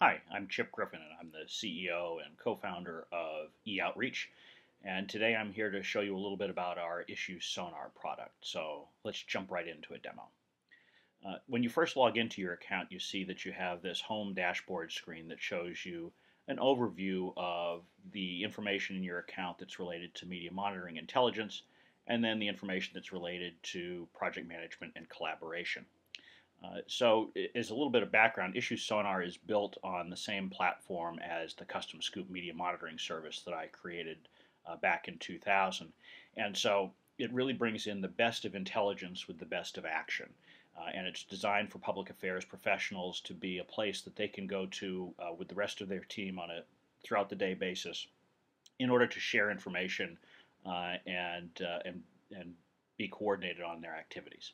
Hi, I'm Chip Griffin, and I'm the CEO and co-founder of eOutreach. And today I'm here to show you a little bit about our Issue Sonar product. So let's jump right into a demo. When you first log into your account, you see that you have this home dashboard screen that shows you an overview of the information in your account that's related to media monitoring intelligence, and then the information that's related to project management and collaboration. So as a little bit of background, Issue Sonar is built on the same platform as the customscoop media monitoring service that I created back in 2000. And so it really brings in the best of intelligence with the best of action. And it's designed for public affairs professionals to be a place that they can go to with the rest of their team on a throughout the day basis in order to share information and be coordinated on their activities.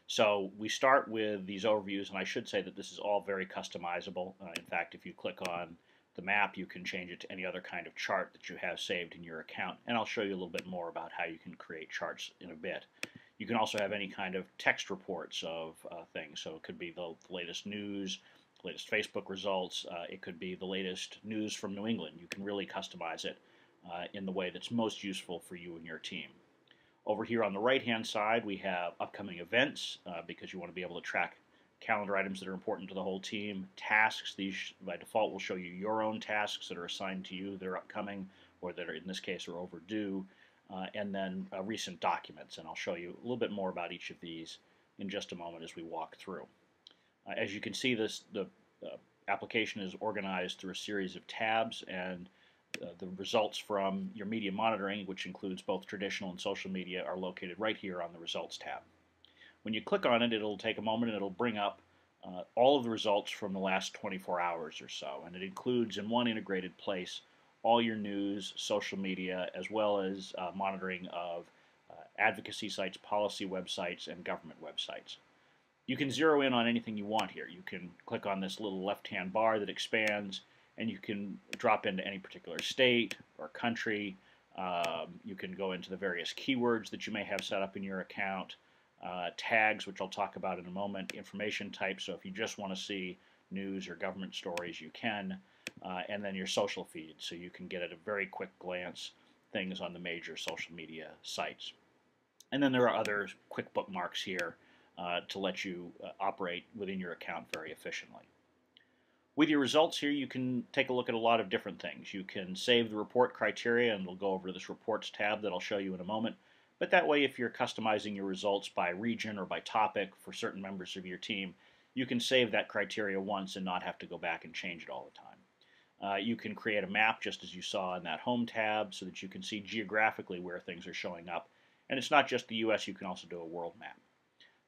So we start with these overviews, and I should say that this is all very customizable. In fact, if you click on the map, you can change it to any other kind of chart that you have saved in your account, and I'll show you a little bit more about how you can create charts in a bit. You can also have any kind of text reports of things, so it could be the latest news, latest Facebook results, it could be the latest news from New England. You can really customize it in the way that's most useful for you and your team. Over here on the right-hand side, we have upcoming events because you want to be able to track calendar items that are important to the whole team. Tasks, these by default will show you your own tasks that are assigned to you that are upcoming or that are, in this case, are overdue. And then recent documents, and I'll show you a little bit more about each of these in just a moment as we walk through. As you can see, the application is organized through a series of tabs, and the results from your media monitoring, which includes both traditional and social media, are located right here on the Results tab. When you click on it, it'll take a moment and it'll bring up all of the results from the last 24 hours or so, and it includes in one integrated place all your news, social media, as well as monitoring of advocacy sites, policy websites, and government websites. You can zero in on anything you want here. You can click on this little left-hand bar that expands, and you can drop into any particular state or country. You can go into the various keywords that you may have set up in your account, tags, which I'll talk about in a moment, information types, so if you just want to see news or government stories, you can, and then your social feed, so you can get at a very quick glance things on the major social media sites. And then there are other quick bookmarks here to let you operate within your account very efficiently. With your results here, you can take a look at a lot of different things. You can save the report criteria, and we'll go over to this Reports tab that I'll show you in a moment. But that way, if you're customizing your results by region or by topic for certain members of your team, you can save that criteria once and not have to go back and change it all the time. You can create a map, just as you saw in that Home tab, so that you can see geographically where things are showing up. And it's not just the U.S., you can also do a world map.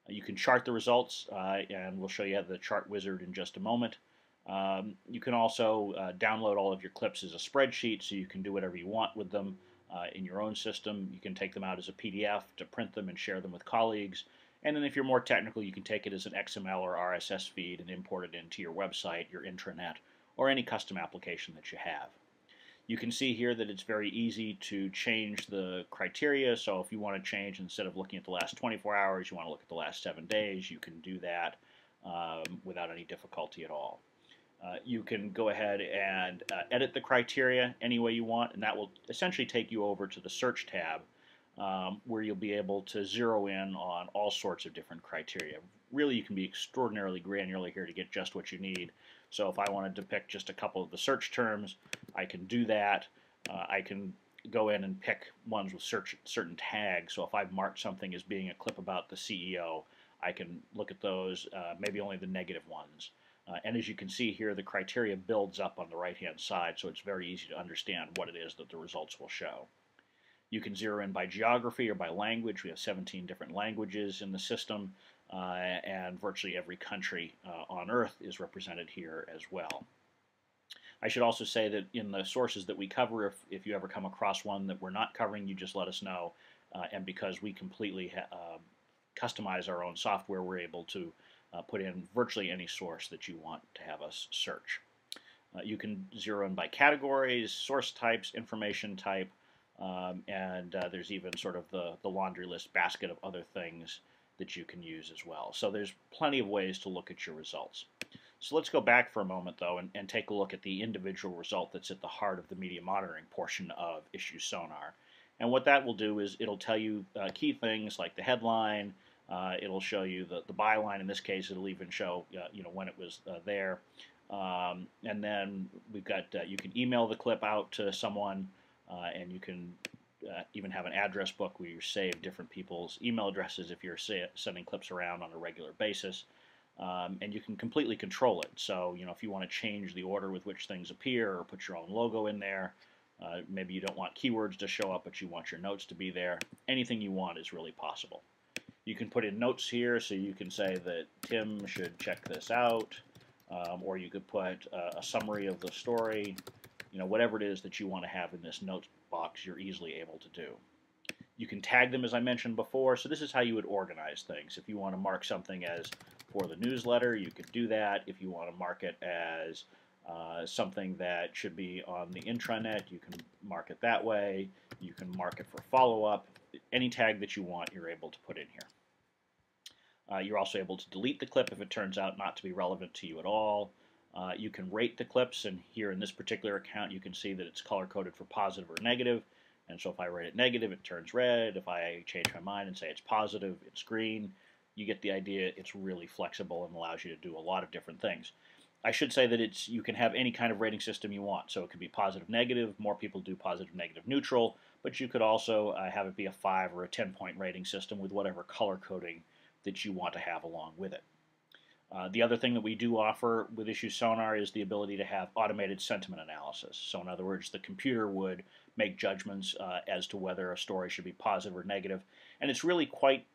You can chart the results, and we'll show you the chart wizard in just a moment. You can also download all of your clips as a spreadsheet, so you can do whatever you want with them in your own system. You can take them out as a PDF to print them and share them with colleagues. And then if you're more technical, you can take it as an XML or RSS feed and import it into your website, your intranet, or any custom application that you have. You can see here that it's very easy to change the criteria, so if you want to change, instead of looking at the last 24 hours, you want to look at the last 7 days, you can do that without any difficulty at all. You can go ahead and edit the criteria any way you want, and that will essentially take you over to the Search tab, where you'll be able to zero in on all sorts of different criteria. Really, you can be extraordinarily granular here to get just what you need. So if I wanted to pick just a couple of the search terms, I can do that. I can go in and pick ones with certain tags. So if I've marked something as being a clip about the CEO, I can look at those, maybe only the negative ones. And as you can see here, the criteria builds up on the right-hand side, so it's very easy to understand what it is that the results will show. You can zero in by geography or by language. We have 17 different languages in the system, and virtually every country on Earth is represented here as well. I should also say that in the sources that we cover, if you ever come across one that we're not covering, you just let us know. And because we completely customize our own software, we're able to put in virtually any source that you want to have us search. You can zero in by categories, source types, information type, and there's even sort of the laundry list basket of other things that you can use as well. So there's plenty of ways to look at your results. So let's go back for a moment, though, and take a look at the individual result that's at the heart of the media monitoring portion of Issue Sonar. And what that will do is it'll tell you key things like the headline. It'll show you the byline. In this case, it'll even show when it was there. And then we've got you can email the clip out to someone, and you can even have an address book where you save different people's email addresses if you're sending clips around on a regular basis. And you can completely control it. So, if you want to change the order with which things appear or put your own logo in there, maybe you don't want keywords to show up, but you want your notes to be there, anything you want is really possible. You can put in notes here, so you can say that Tim should check this out, or you could put a summary of the story. Whatever it is that you want to have in this notes box, you're easily able to do. You can tag them, as I mentioned before, so this is how you would organize things. If you want to mark something as for the newsletter, you could do that. If you want to mark it as something that should be on the intranet, you can mark it that way. You can mark it for follow-up. Any tag that you want, you're able to put in here. You're also able to delete the clip if it turns out not to be relevant to you at all. You can rate the clips, and here in this particular account, you can see that it's color-coded for positive or negative. And so if I rate it negative, it turns red. If I change my mind and say it's positive, it's green. You get the idea. It's really flexible and allows you to do a lot of different things. I should say that you can have any kind of rating system you want. So it could be positive, negative. More people do positive, negative, neutral. But you could also have it be a 5 or a 10-point rating system with whatever color coding that you want to have along with it. The other thing that we do offer with Issue Sonar is the ability to have automated sentiment analysis. So in other words, the computer would make judgments as to whether a story should be positive or negative. And it's really quite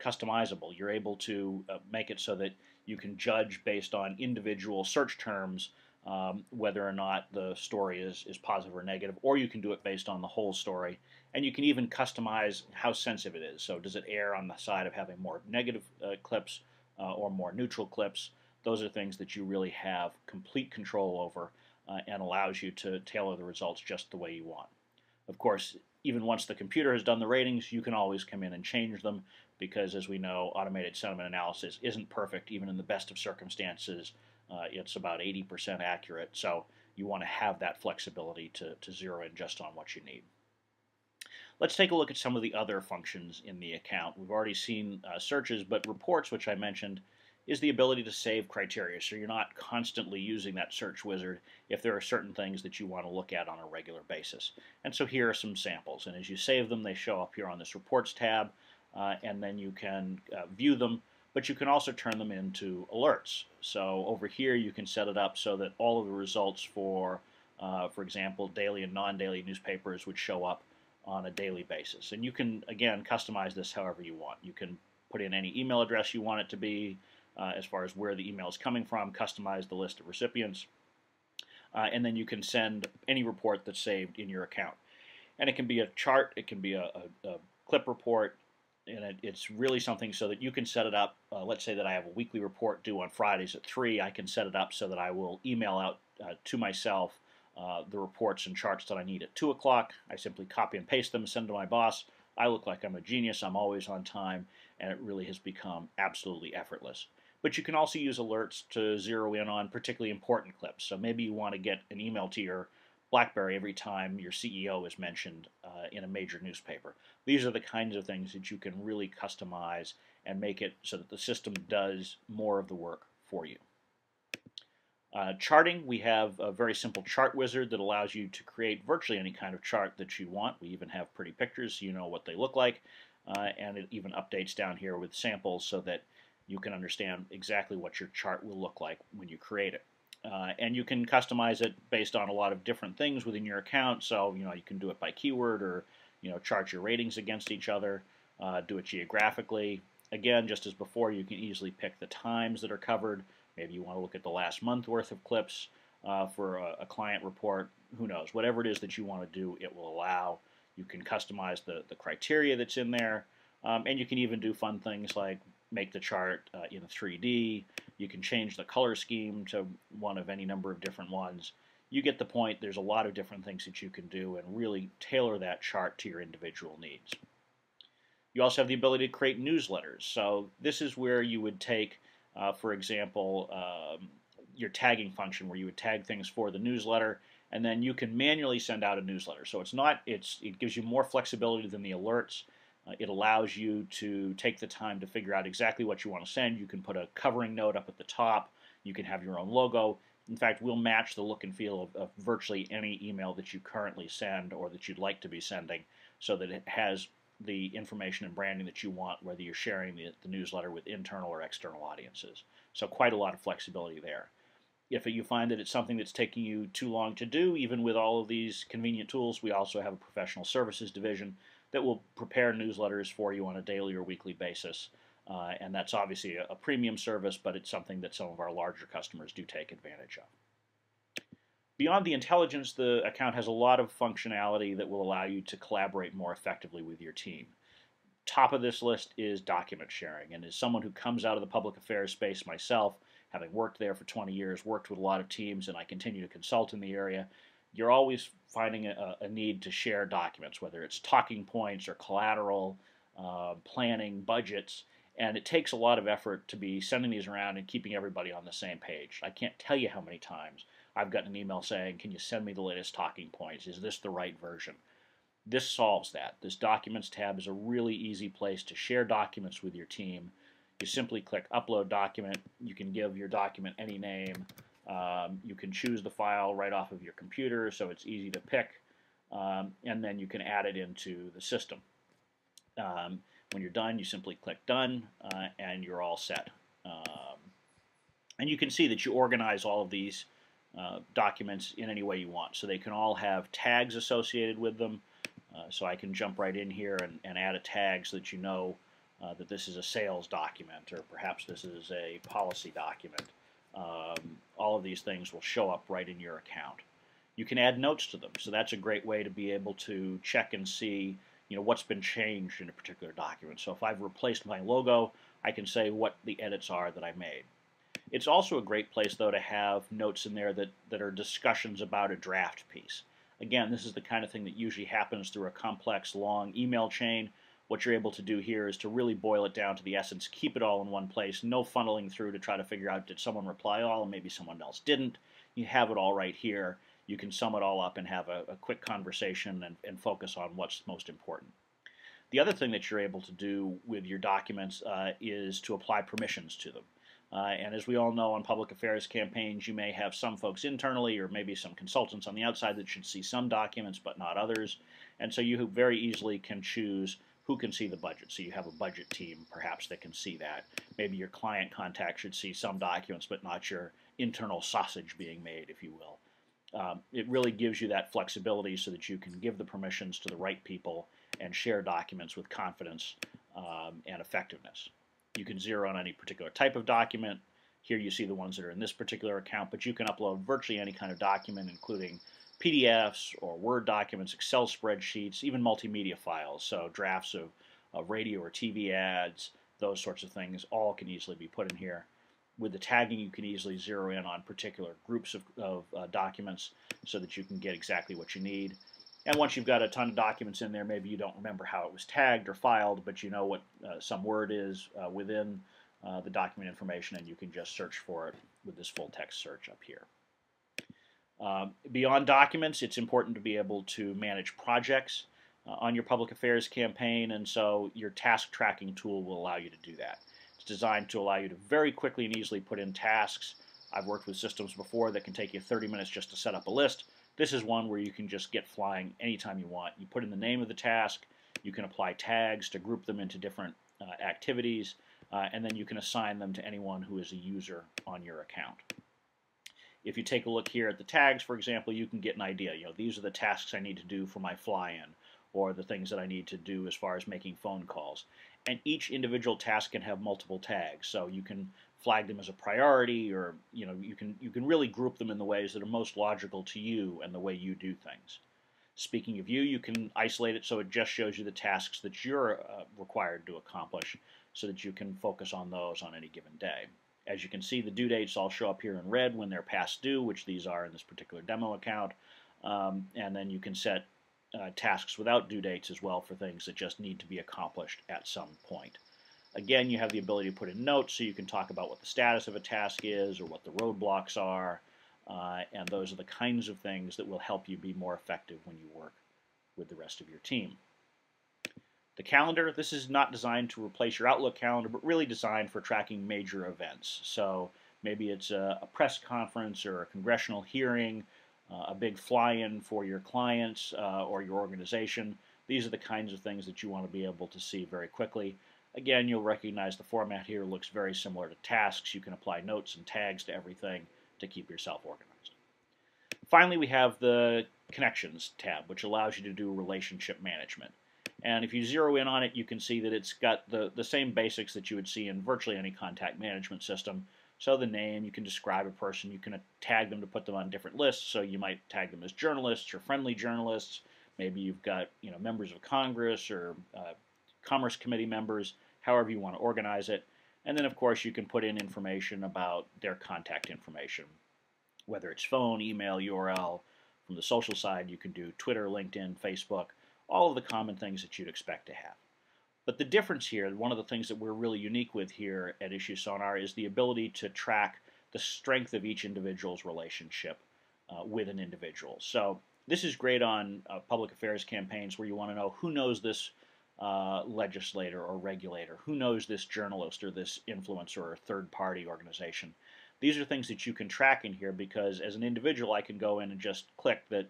customizable. You're able to make it so that you can judge based on individual search terms whether or not the story is positive or negative, or you can do it based on the whole story. And you can even customize how sensitive it is. So does it err on the side of having more negative clips or more neutral clips? Those are things that you really have complete control over and allows you to tailor the results just the way you want. Of course, even once the computer has done the ratings, you can always come in and change them because, as we know, automated sentiment analysis isn't perfect. Even in the best of circumstances, it's about 80% accurate. So you want to have that flexibility to zero in just on what you need. Let's take a look at some of the other functions in the account. We've already seen searches, but reports, which I mentioned, is the ability to save criteria. So you're not constantly using that search wizard if there are certain things that you want to look at on a regular basis. And so here are some samples. And as you save them, they show up here on this Reports tab, and then you can view them, but you can also turn them into alerts. So over here, you can set it up so that all of the results for example, daily and non-daily newspapers would show up on a daily basis. And you can, again, customize this however you want. You can put in any email address you want it to be, as far as where the email is coming from, customize the list of recipients, and then you can send any report that's saved in your account. And it can be a chart, it can be a clip report, and it's really something so that you can set it up. Let's say that I have a weekly report due on Fridays at 3. I can set it up so that I will email out to myself the reports and charts that I need at 2 o'clock. I simply copy and paste them, send to my boss. I look like I'm a genius. I'm always on time, and it really has become absolutely effortless. But you can also use alerts to zero in on particularly important clips. So maybe you want to get an email to your BlackBerry every time your CEO is mentioned in a major newspaper. These are the kinds of things that you can really customize and make it so that the system does more of the work for you. Charting, we have a very simple chart wizard that allows you to create virtually any kind of chart that you want. We even have pretty pictures so you know what they look like, and it even updates down here with samples so that you can understand exactly what your chart will look like when you create it. And you can customize it based on a lot of different things within your account. So you can do it by keyword, or chart your ratings against each other, do it geographically. Again, just as before, you can easily pick the times that are covered. Maybe you want to look at the last month worth of clips for a client report. Who knows? Whatever it is that you want to do, it will allow. You can customize the criteria that's in there, and you can even do fun things like make the chart in 3D. You can change the color scheme to one of any number of different ones. You get the point. There's a lot of different things that you can do and really tailor that chart to your individual needs. You also have the ability to create newsletters. So this is where you would take, for example, your tagging function where you would tag things for the newsletter, and then you can manually send out a newsletter. So it gives you more flexibility than the alerts. It allows you to take the time to figure out exactly what you want to send. You can put a covering note up at the top. You can have your own logo. In fact, we'll match the look and feel of virtually any email that you currently send or that you'd like to be sending, so that it has the information and branding that you want, whether you're sharing the newsletter with internal or external audiences. So quite a lot of flexibility there. If you find that it's something that's taking you too long to do, even with all of these convenient tools, we also have a professional services division that will prepare newsletters for you on a daily or weekly basis. And that's obviously a premium service, but it's something that some of our larger customers do take advantage of. Beyond the intelligence, the account has a lot of functionality that will allow you to collaborate more effectively with your team. Top of this list is document sharing, and as someone who comes out of the public affairs space myself, having worked there for 20 years, worked with a lot of teams, and I continue to consult in the area, you're always finding a need to share documents, whether it's talking points or collateral, planning, budgets, and it takes a lot of effort to be sending these around and keeping everybody on the same page. I can't tell you how many times I've gotten an email saying, can you send me the latest talking points? Is this the right version? This solves that. This Documents tab is a really easy place to share documents with your team. You simply click Upload Document. You can give your document any name. You can choose the file right off of your computer, so it's easy to pick, and then you can add it into the system. When you're done, you simply click Done, and you're all set. And you can see that you organize all of these documents in any way you want. So they can all have tags associated with them. So I can jump right in here and add a tag so that you know that this is a sales document, or perhaps this is a policy document. All of these things will show up right in your account. You can add notes to them, so that's a great way to be able to check and see, what's been changed in a particular document. So if I've replaced my logo, I can say what the edits are that I made. It's also a great place, though, to have notes in there that are discussions about a draft piece. Again, this is the kind of thing that usually happens through a complex, long email chain. What you're able to do here is to really boil it down to the essence, keep it all in one place, no funneling through to try to figure out, did someone reply all and maybe someone else didn't. You have it all right here. You can sum it all up and have a quick conversation and focus on what's most important. The other thing that you're able to do with your documents is to apply permissions to them. And as we all know, on public affairs campaigns, you may have some folks internally or maybe some consultants on the outside that should see some documents but not others. And so you very easily can choose who can see the budget. So you have a budget team, perhaps, that can see that. Maybe your client contact should see some documents but not your internal sausage being made, if you will. It really gives you that flexibility so that you can give the permissions to the right people and share documents with confidence and effectiveness. You can zero on any particular type of document. Here you see the ones that are in this particular account, but you can upload virtually any kind of document, including PDFs or Word documents, Excel spreadsheets, even multimedia files, so drafts of radio or TV ads, those sorts of things, all can easily be put in here. With the tagging, you can easily zero in on particular groups of documents so that you can get exactly what you need. And once you've got a ton of documents in there, maybe you don't remember how it was tagged or filed, but you know what some word is within the document information, and you can just search for it with this full text search up here. Beyond documents, it's important to be able to manage projects on your public affairs campaign, and so your task tracking tool will allow you to do that. It's designed to allow you to very quickly and easily put in tasks. I've worked with systems before that can take you 30 minutes just to set up a list. This is one where you can just get flying anytime you want. You put in the name of the task, you can apply tags to group them into different activities, and then you can assign them to anyone who is a user on your account. If you take a look here at the tags, for example, you can get an idea. These are the tasks I need to do for my fly-in, or the things that I need to do as far as making phone calls. And each individual task can have multiple tags, so you can flag them as a priority, or you can really group them in the ways that are most logical to you and the way you do things. Speaking of you can isolate it so it just shows you the tasks that you're required to accomplish, so that you can focus on those on any given day. As you can see, the due dates all show up here in red when they're past due, which these are in this particular demo account, and then you can set tasks without due dates as well for things that just need to be accomplished at some point. Again, you have the ability to put in notes so you can talk about what the status of a task is or what the roadblocks are, and those are the kinds of things that will help you be more effective when you work with the rest of your team. The calendar, this is not designed to replace your Outlook calendar, but really designed for tracking major events. So maybe it's a press conference or a congressional hearing, a big fly-in for your clients or your organization. These are the kinds of things that you want to be able to see very quickly. Again, you'll recognize the format here looks very similar to tasks. You can apply notes and tags to everything to keep yourself organized. Finally, we have the Connections tab, which allows you to do relationship management. And if you zero in on it, you can see that it's got the same basics that you would see in virtually any contact management system. So the name, you can describe a person, you can tag them to put them on different lists. So you might tag them as journalists or friendly journalists. Maybe you've got members of Congress or Commerce Committee members, however you want to organize it. And then, of course, you can put in information about their contact information, whether it's phone, email, URL. From the social side, you can do Twitter, LinkedIn, Facebook, all of the common things that you'd expect to have. But the difference here, one of the things that we're really unique with here at Issue Sonar is the ability to track the strength of each individual's relationship with an individual. So this is great on public affairs campaigns where you want to know who knows this legislator or regulator, who knows this journalist or this influencer or third-party organization. These are things that you can track in here because as an individual I can go in and just click that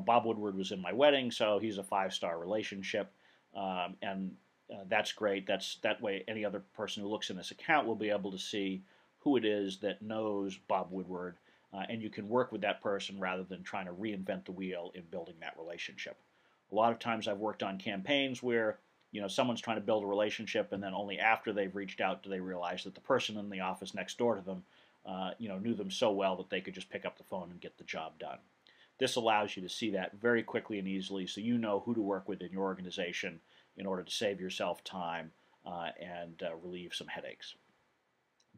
Bob Woodward was in my wedding, so he's a 5-star relationship, and that's great. That way any other person who looks in this account will be able to see who it is that knows Bob Woodward, and you can work with that person rather than trying to reinvent the wheel in building that relationship. A lot of times I've worked on campaigns where someone's trying to build a relationship and then only after they've reached out do they realize that the person in the office next door to them knew them so well that they could just pick up the phone and get the job done. This allows you to see that very quickly and easily so you know who to work with in your organization in order to save yourself time and relieve some headaches.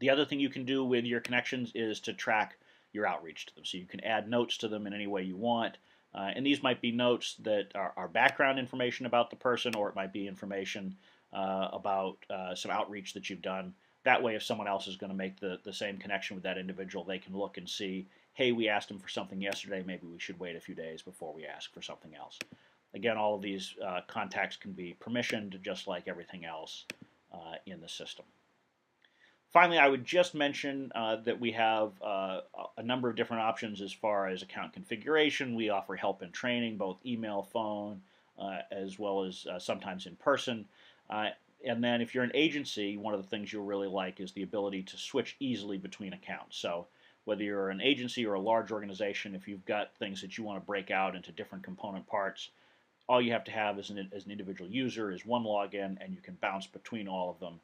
The other thing you can do with your connections is to track your outreach to them. So you can add notes to them in any way you want. And these might be notes that are background information about the person, or it might be information about some outreach that you've done. That way, if someone else is going to make the same connection with that individual, they can look and see, hey, we asked him for something yesterday, maybe we should wait a few days before we ask for something else. Again, all of these contacts can be permissioned just like everything else in the system. Finally, I would just mention that we have a number of different options as far as account configuration. We offer help and training, both email, phone, as well as sometimes in person. And then if you're an agency, one of the things you'll really like is the ability to switch easily between accounts. So whether you're an agency or a large organization, if you've got things that you want to break out into different component parts, all you have to have as an individual user is one login, and you can bounce between all of them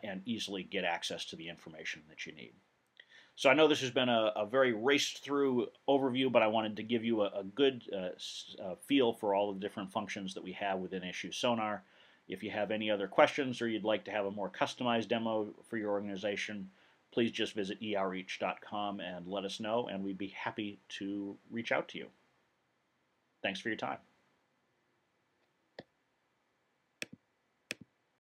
and easily get access to the information that you need. So I know this has been a very raced through overview, but I wanted to give you a good feel for all of the different functions that we have within Issue Sonar. If you have any other questions or you'd like to have a more customized demo for your organization, please just visit eOutreach.com and let us know, and we'd be happy to reach out to you. Thanks for your time.